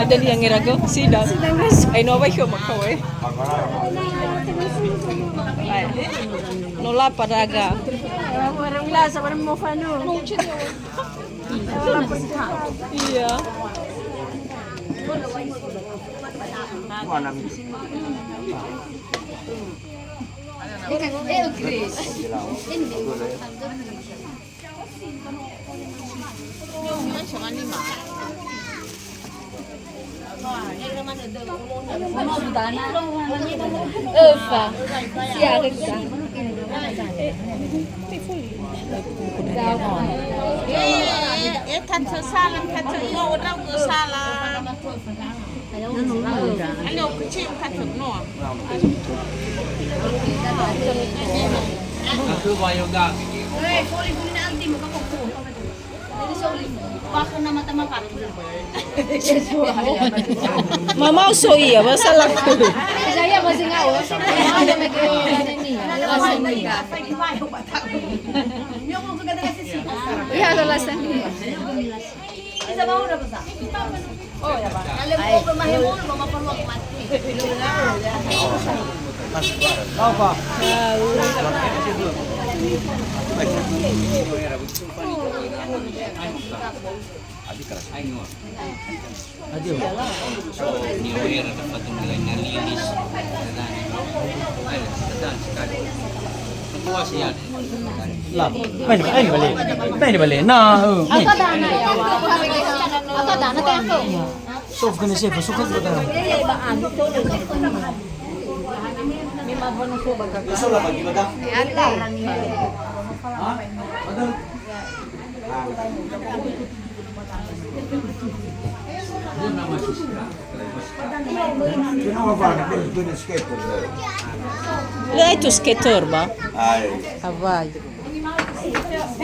Ada yang ngirago sidang. Ay no way ko makaway. Ay. Nula paraga. Orang lasa orang mau fanu. Iya. Thành thơ xa lắm, thành thơ yêu đâu cứ xa là anh đâu cứ chim thành thơ nọ Aku bayo ga. Mama so iya masalah ko. Saya masih ngau. Ada ini. Iya ada lasan. Oh ya Pak. Apa? Aduh. New Year dapat nilai lilis. Dan sekali. Semua sih ada. Lah, main balik. Nah, Atau dana ya. Atau dana teko. sof kena siapa suka kita. Besok lah bagi badak. Ada. Nama Siska. Kenapa Pak? Itu skater. Lah itu skater ba? Ay. Havai.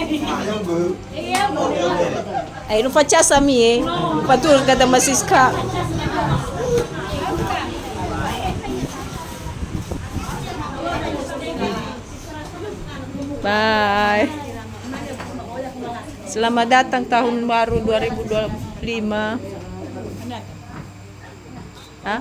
Ayaw bu. Ay no facha sa mi eh. Patur kada masiska. Bye. Selamat datang tahun baru 2025. Hah?